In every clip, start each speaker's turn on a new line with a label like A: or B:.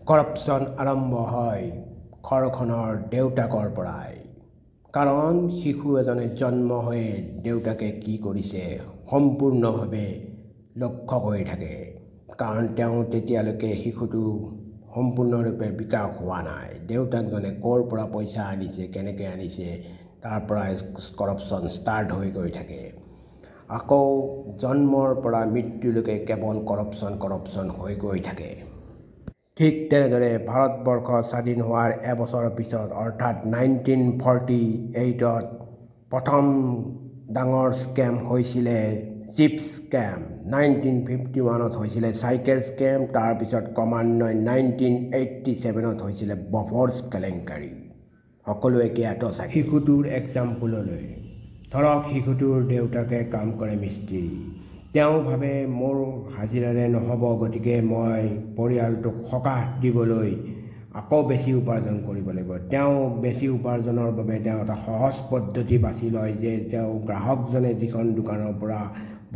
A: Corruption আৰম্ভ হয় ঘৰখনৰ দেউতাকৰ পৰাই। কাৰণ শিশু এজনে জন্ম হৈ দেউতাকে কি কৰিছে সম্পূৰ্ণভাৱে লক্ষ্য কৰি থাকে। কাৰণ তেওঁ তেতিয়ালৈকে শিশুটো সম্পূৰ্ণৰূপে বিকাশ হোৱা নাই। দেউতাকজনে ক'ৰ পৰা পইচা আনিছে, কেনেকৈ আনিছে, তাৰ পৰাই কৰাপশ্যন ষ্টাৰ্ট হৈ গৈ থাকে। আকৌ জন্মৰ পৰা মৃত্যুলৈকে কেৱল কৰাপশ্যন হৈ গৈ থাকে। ঠিক তেনেদৰে ভাৰতবৰ্ষ স্বাধীন হোৱাৰ এবছৰৰ পিছত অৰ্থাৎ 1948ত প্ৰথম ডাঙৰ স্কেম হৈছিলে চিপ স্কেম, 1951ত হৈছিলে চাইকেল স্কেম, তাৰপিছত ক্ৰমান্বয়ে 1987ত হৈছিলে বফৰ্ছ কেলেংকাৰী। সকলোৱে জ্ঞাত চাগে। শিশুটোৰ এক্সাম্পললৈ ধৰক, শিশুটোৰ দেউতাকে কাম কৰে মিস্ত্ৰী। তেওঁ ভাবে মোৰ হাজিৰাৰে নহ'ব, গতিকে মই পৰিয়ালটোক সকাহ দিবলৈ আকৌ বেছি উপাৰ্জন কৰিব লাগিব। তেওঁ বেছি উপাৰ্জনৰ বাবে তেওঁ এটা সহজ পদ্ধতি বাছি লয় যে তেওঁ গ্ৰাহকজনে যিখন দোকানৰ পৰা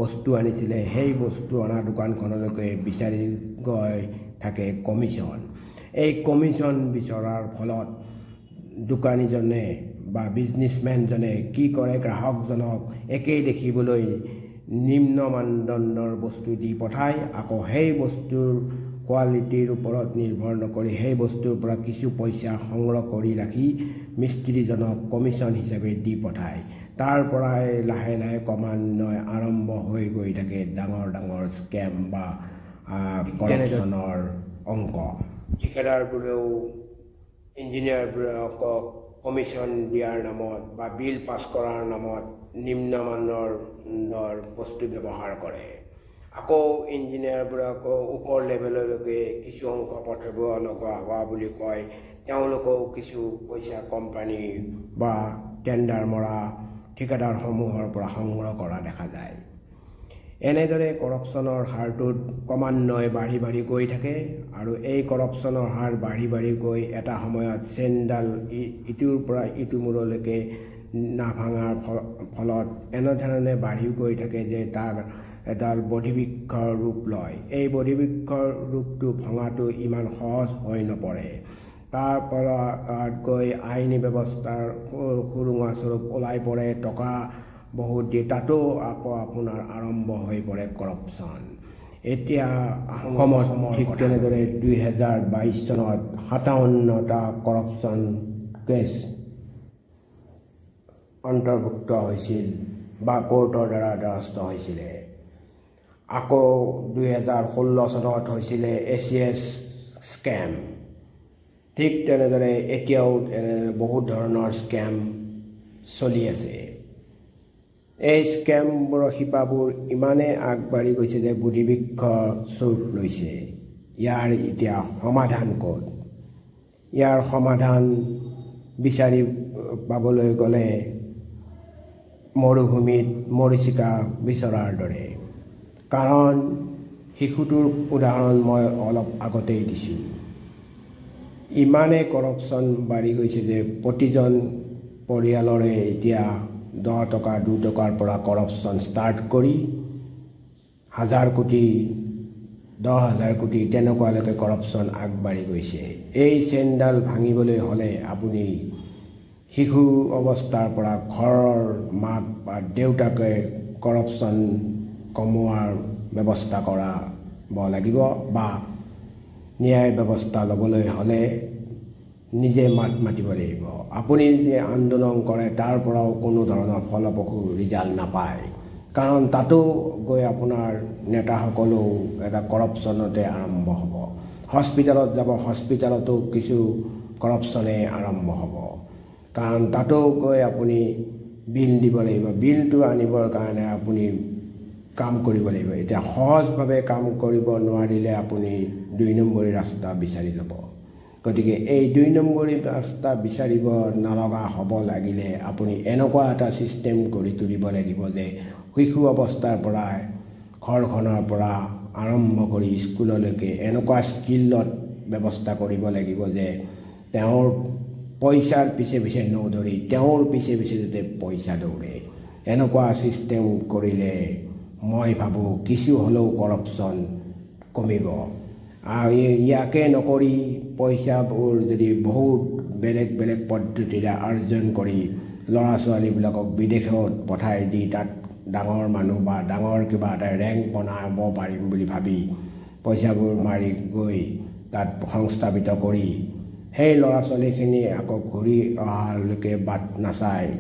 A: বস্তু আনিছিলে সেই বস্তু অনা দোকানখনলৈকে বিচাৰি গৈ থাকে কমিশ্যন। এই কমিশ্যন বিচৰাৰ ফলত দোকানীজনে বা বিজনেছমেনজনে কি কৰে, গ্ৰাহকজনক একেই দেখিবলৈ নিম্ন মানদণ্ডৰ বস্তু দি পঠায়। আকৌ সেই বস্তুৰ কোৱালিটিৰ ওপৰত নিৰ্ভৰ নকৰি সেই বস্তুৰ পৰা কিছু পইচা সংগ্ৰহ কৰি ৰাখি মিস্ত্ৰীজনক কমিশ্যন হিচাপে দি পঠায়। তাৰ পৰাই লাহে লাহে ক্ৰমান্বয়ে আৰম্ভ হৈ গৈ থাকে ডাঙৰ ডাঙৰ স্কেম বা কৰাপশ্যনৰ অংক। ঠিকাদাৰবোৰেও ইঞ্জিনিয়াৰবোৰক কমিশ্যন দিয়াৰ নামত বা বিল পাছ কৰাৰ নামত নিম্নমানৰ বস্তু ব্যৱহাৰ কৰে। আকৌ ইঞ্জিনিয়াৰবোৰক ওপৰ লেভেললৈকে কিছু অংক পঠাব লগা হোৱা বুলি কয়। তেওঁলোকেও কিছু পইচা কোম্পানী বা টেণ্ডাৰ মৰা ঠিকাদাৰসমূহৰ পৰা সংগ্ৰহ কৰা দেখা যায়। এনেদৰে কৰাপশ্যনৰ হাৰটোত ক্ৰমান্বয়ে বাঢ়ি গৈ থাকে আৰু এই কৰাপশ্যনৰ হাৰ বাঢ়ি গৈ এটা সময়ত চেইনডাল ইটোৰ পৰা ইটো মূৰলৈকে নাভাঙাৰ ফলত এনেধৰণে বাঢ়ি গৈ থাকে যে তাৰ এডাল বধিবৃক্ষৰ ৰূপ লয়। এই বধিবৃক্ষৰ ৰূপটো ভঙাটো ইমান সহজ হৈ নপৰে। তাৰ পৰা গৈ আইনী ব্যৱস্থাৰ সুৰুঙা স্বৰূপ ওলাই পৰে, টকা বহুত দিয়ে, তাতো আকৌ আপোনাৰ আৰম্ভ হৈ পৰে কৰাপশ্যন। এতিয়া অসমত ঠিক তেনেদৰে 2022 চনত 57টা কৰাপশ্যন কেছ অন্তৰ্ভুক্ত হৈছিল বা কোৰ্টৰ দ্বাৰা দ্বাৰস্থ হৈছিলে। আকৌ 2016 চনত হৈছিলে ACS স্কেম। ঠিক তেনেদৰে এতিয়াও বহুত ধৰণৰ স্কেম চলি আছে। এই স্কেমবোৰৰ শিপাবোৰ ইমানেই আগবাঢ়ি গৈছে যে বুদ্ধিবৃক্ষ স্বৰূপ লৈছে। ইয়াৰ এতিয়া সমাধান ক'ত? ইয়াৰ সমাধান বিচাৰি পাবলৈ গ'লে মৰুভূমিত মৰীচিকা বিচৰাৰ দৰে। কাৰণ শিশুটোৰ উদাহৰণ মই অলপ আগতেই দিছোঁ। ইমানেই কৰাপশ্যন বাঢ়ি গৈছে যে প্ৰতিজন পৰিয়ালৰে এতিয়া 10 টকা 2 টকাৰ পৰা কৰাপশ্যন ষ্টাৰ্ট কৰি 1000 কোটি 10,000 কোটি তেনেকুৱালৈকে কৰাপশ্যন আগবাঢ়ি গৈছে। এই চেইনডাল ভাঙিবলৈ হ'লে আপুনি শিশু অৱস্থাৰ পৰা ঘৰৰ মাক বা দেউতাকে কৰাপশ্যন কমোৱাৰ ব্যৱস্থা কৰাব লাগিব বা ন্যায় ব্যৱস্থা ল'বলৈ হ'লে নিজে মাত মাতিব লাগিব। আপুনি যে আন্দোলন কৰে তাৰ পৰাও কোনো ধৰণৰ ফলপ্ৰসূ ৰিজাল্ট নাপায়। কাৰণ তাতো গৈ আপোনাৰ নেতাসকলেও এটা কৰাপশ্যনতে আৰম্ভ হ'ব। হস্পিটেলত যাব, হস্পিটেলতো কিছু কৰাপশ্যনে আৰম্ভ হ'ব। কাৰণ তাতো গৈ আপুনি বিল দিব লাগিব। বিলটো আনিবৰ কাৰণে আপুনি কাম কৰিব লাগিব। এতিয়া সহজভাৱে কাম কৰিব নোৱাৰিলে আপুনি 2 নম্বৰী ৰাস্তা বিচাৰি ল'ব। গতিকে এই 2 নম্বৰী ৰাস্তা বিচাৰিব নলগা হ'ব লাগিলে আপুনি এনেকুৱা এটা ছিষ্টেম কৰি তুলিব লাগিব যে শিশু অৱস্থাৰ পৰাই ঘৰখনৰ পৰা আৰম্ভ কৰি স্কুললৈকে এনেকুৱা স্কিলত ব্যৱস্থা কৰিব লাগিব যে তেওঁৰ পইচাৰ পিছে পিছে নদৌৰি তেওঁৰ পিছে পিছে যাতে পইচা দৌৰে। এনেকুৱা ছিষ্টেম কৰিলে মই ভাবোঁ কিছু হ'লেও কৰাপশ্যন কমিব। ইয়াকে নকৰি পইচাবোৰ যদি বহুত বেলেগ বেলেগ পদ্ধতিৰে আৰ্জন কৰি ল'ৰা ছোৱালীবিলাকক বিদেশত পঠাই দি তাত ডাঙৰ মানুহ বা ডাঙৰ কিবা এটা ৰেংক বনাব পাৰিম বুলি ভাবি পইচাবোৰ মাৰি গৈ তাত সংস্থাপিত কৰি সেই ল'ৰা ছোৱালীখিনি আকৌ ঘূৰি অহালৈকে বাট নাচায়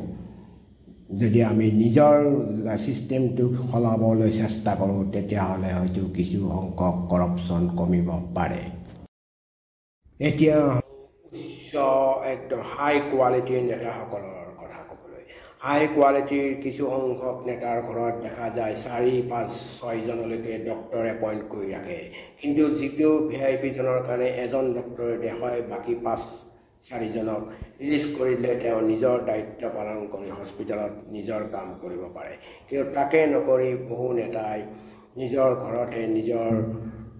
A: যদি আমি নিজৰ ছিষ্টেমটোক সলাবলৈ চেষ্টা কৰোঁ তেতিয়াহ'লে হয়তো কিছু সংখ্যক কৰাপশ্যন কমিব পাৰে। এতিয়া উচ্চ একদম হাই কোৱালিটিৰ নেতাসকলৰ কথা ক'বলৈ হাই কোৱালিটিৰ কিছু সংখ্যক নেতাৰ ঘৰত দেখা যায় 4-5-6জনলৈকে ডক্টৰ এপইণ্ট কৰি ৰাখে, কিন্তু যিটো VIP জনৰ কাৰণে এজন ডক্টৰে দেখায় বাকী 5-4জনক ৰিলিজ কৰিলে তেওঁ নিজৰ দায়িত্ব পালন কৰি হস্পিটেলত নিজৰ কাম কৰিব পাৰে। কিন্তু তাকে নকৰি বহু নেতাই নিজৰ ঘৰতে নিজৰ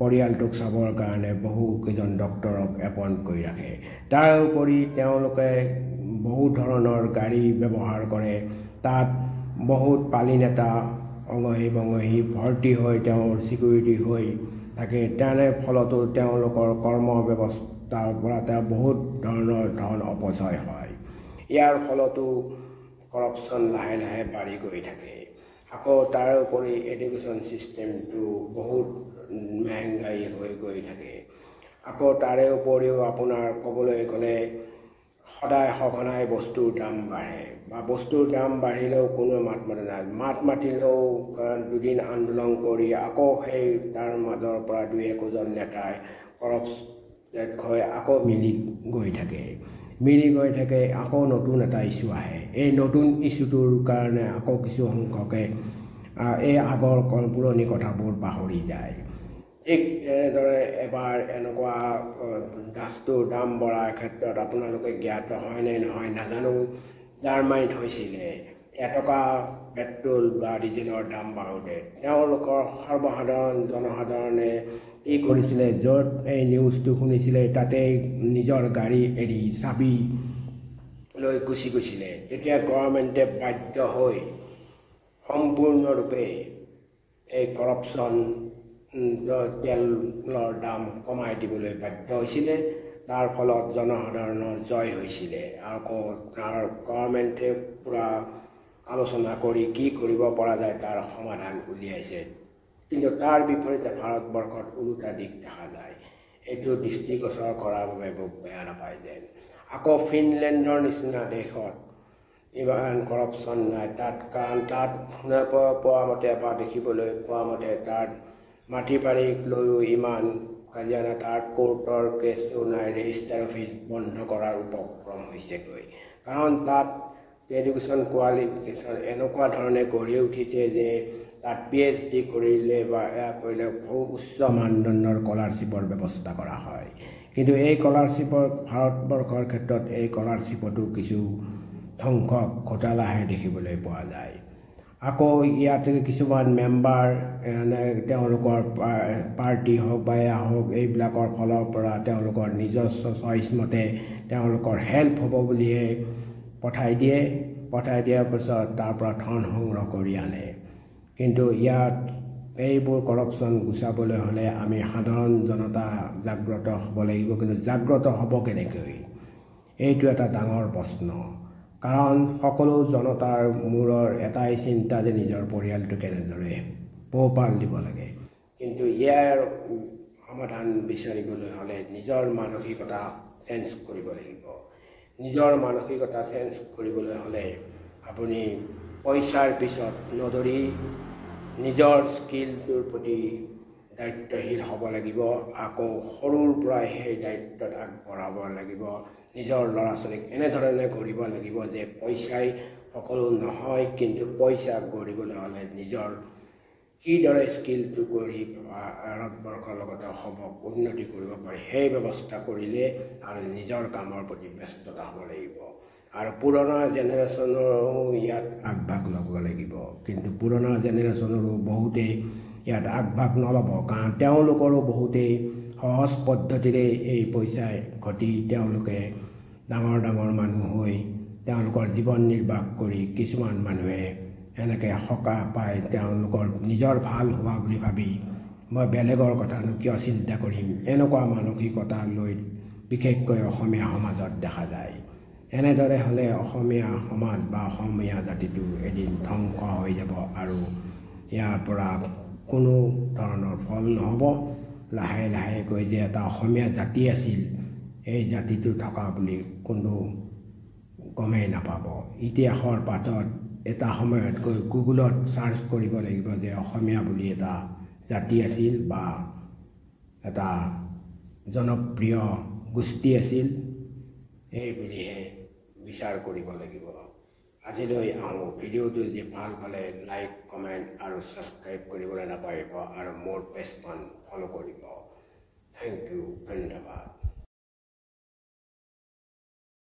A: পৰিয়ালটোক চাবৰ কাৰণে বহুকেইজন ডক্টৰক এপইণ্ট কৰি ৰাখে। তাৰ উপৰি তেওঁলোকে বহু ধৰণৰ গাড়ী ব্যৱহাৰ কৰে, তাত বহুত পালি নেতা অঙহী বঙহী ভৰ্তি হৈ তেওঁৰ ছিকিউৰিটি হৈ থাকে। তেনে ফলতো তেওঁলোকৰ কৰ্ম ব্যৱস্থাৰ পৰা বহুত ধৰণৰ ধন অপচয় হয়। ইয়াৰ ফলতো কৰাপশ্যন লাহে লাহে বাঢ়ি গৈ থাকে। আকৌ তাৰ উপৰি এডুকেশ্যন ছিষ্টেমটো বহুত মেহংগাই হৈ গৈ থাকে। আকৌ তাৰে উপৰিও আপোনাৰ ক'বলৈ গ'লে সদায় সঘনাই বস্তুৰ দাম বাঢ়ে বা বস্তুৰ দাম বাঢ়িলেও কোনো মাত মাতে নাই। মাত মাতিলেও দুদিন আন্দোলন কৰি আকৌ সেই তাৰ মাজৰ পৰা 2-1জন নেতাই কৰাপশ্যন হৈ আকৌ মিলি গৈ থাকে। আকৌ নতুন এটা ইছ্যু আহে। এই নতুন ইছ্যুটোৰ কাৰণে আকৌ কিছু সংখ্যকে এই আগৰ পুৰণি কথাবোৰ পাহৰি যায়। ঠিক এনেদৰে এবাৰ এনেকুৱা গাছটোৰ দাম বঢ়াৰ ক্ষেত্ৰত আপোনালোকে জ্ঞাত হয় নে নহয় নাজানো, জাৰ্মানীত হৈছিলে 1 টকা পেট্ৰল বা ডিজেলৰ দাম বাঢ়োতে তেওঁলোকৰ সৰ্বসাধাৰণ জনসাধাৰণে কি কৰিছিলে, য'ত এই নিউজটো শুনিছিলে তাতেই নিজৰ গাড়ী এৰি চাবি লৈ গুচি গৈছিলে। তেতিয়া গভৰ্ণমেণ্টে বাধ্য হৈ সম্পূৰ্ণৰূপে এই কৰাপশ্যন তেলৰ দাম কমাই দিবলৈ বাধ্য হৈছিলে। তাৰ ফলত জনসাধাৰণৰ জয় হৈছিলে। আকৌ তাৰ গভৰ্ণমেণ্টে পূৰা আলোচনা কৰি কি কৰিব পৰা যায় তাৰ সমাধান উলিয়াইছে। কিন্তু তাৰ বিপৰীতে ভাৰতবৰ্ষত ওলোটা দিশ দেখা যায়। এইটো দৃষ্টিগোচৰ কৰাৰ বাবে মোক বেয়া নাপায় যেন। আকৌ ফিনলেণ্ডৰ নিচিনা দেশত ইমান কৰাপশ্যন নাই তাত, কাৰণ তাত শুনা পোৱা মতে বা দেখিবলৈ পোৱা মতে তাত মাটি বাৰীক লৈও ইমান কাজিয়া নাই, তাত কোৰ্টৰ কেছো নাই, ৰেজিষ্টাৰ অফিচ বন্ধ কৰাৰ উপক্ৰম হৈছেগৈ। কাৰণ তাত এডুকেশ্যন কোৱালিফিকেশ্যন এনেকুৱা ধৰণে গঢ়ি উঠিছে যে তাত PhD কৰিলে বা কৰিলে বহু উচ্চ মানদণ্ডৰ স্কলাৰশ্বিপৰ ব্যৱস্থা কৰা হয়। কিন্তু এই স্কলাৰশ্বিপৰ ভাৰতবৰ্ষৰ ক্ষেত্ৰত এই স্কলাৰশ্বিপতো কিছু সংখ্যক ঘোটালাহে দেখিবলৈ পোৱা যায়। আকৌ ইয়াতে কিছুমান মেম্বাৰ তেওঁলোকৰ পাৰ্টি হওক বা এয়া হওক এইবিলাকৰ ফালৰ পৰা তেওঁলোকৰ নিজস্ব চইচ মতে তেওঁলোকৰ হেল্প হ'ব বুলিয়ে পঠাই দিয়াৰ পিছত তাৰ পৰা ধন সংগ্ৰহ কৰি আনে। কিন্তু ইয়াত এইবোৰ কৰাপশ্যন গুচাবলৈ হ'লে আমি সাধাৰণ জনতা জাগ্ৰত হ'ব লাগিব। কিন্তু জাগ্ৰত হ'ব কেনেকৈ, এইটো এটা ডাঙৰ প্ৰশ্ন। কাৰণ সকলো জনতাৰ মূৰৰ এটাই চিন্তা যে নিজৰ পৰিয়ালটো কেনেদৰে পোহপাল দিব লাগে। কিন্তু ইয়াৰ সমাধান বিচাৰিবলৈ হ'লে নিজৰ মানসিকতা চেঞ্জ কৰিব লাগিব। নিজৰ মানসিকতা চেঞ্জ কৰিবলৈ হ'লে আপুনি পইচাৰ পিছত নদৌৰি নিজৰ স্কিলটোৰ প্ৰতি দায়িত্বশীল হ'ব লাগিব। আকৌ সৰুৰ পৰাই সেই দায়িত্বত আগবঢ়াব লাগিব। নিজৰ ল'ৰা ছোৱালীক এনেধৰণে গঢ়িব লাগিব যে পইচাই সকলো নহয়, কিন্তু পইচা গঢ়িবলৈ হ'লে নিজৰ কিদৰে স্কিলটো গঢ়ি ভাৰতবৰ্ষৰ লগতে অসমক উন্নতি কৰিব পাৰি সেই ব্যৱস্থা কৰিলে আৰু নিজৰ কামৰ প্ৰতি ব্যস্ততা হ'ব লাগিব। আৰু পুৰণা জেনেৰেশ্যনৰো ইয়াত আগভাগ ল'ব লাগিব। কিন্তু পুৰণা জেনেৰেশ্যনৰো বহুতেই ইয়াত আগভাগ নল'ব, কাৰণ তেওঁলোকৰো বহুতেই সহজ পদ্ধতিৰে এই পইচাই ঘটি তেওঁলোকে ডাঙৰ ডাঙৰ মানুহ হৈ তেওঁলোকৰ জীৱন নিৰ্বাহ কৰি কিছুমান মানুহে এনেকৈ সকাহ পাই তেওঁলোকৰ নিজৰ ভাল হোৱা বুলি ভাবি মই বেলেগৰ কথানো কিয় চিন্তা কৰিম এনেকুৱা মানসিকতা লৈ বিশেষকৈ অসমীয়া সমাজত দেখা যায়। এনেদৰে হ'লে অসমীয়া সমাজ বা অসমীয়া জাতিটো এদিন ধ্বংস হৈ যাব আৰু ইয়াৰ পৰা কোনো ধৰণৰ ফল নহ'ব। লাহে লাহেকৈ যে এটা অসমীয়া জাতি আছিল এই জাতিটো থকা বুলি কোনো গমেই নাপাব। ইতিহাসৰ পাতত এটা সময়ত গৈ গুগলত চাৰ্চ কৰিব লাগিব যে অসমীয়া বুলি এটা জাতি আছিল বা এটা জনপ্ৰিয় গোষ্ঠী আছিল, এই বুলিহে বিচাৰ কৰিব লাগিব। আজিলৈ আহোঁ। ভিডিঅ'টো যদি ভাল পালে লাইক কমেণ্ট আৰু ছাবস্ক্ৰাইব কৰিবলৈ নাপাহৰিব আৰু মোৰ পেজখন ফ'ল' কৰিব। থেংক ইউ, ধন্যবাদ।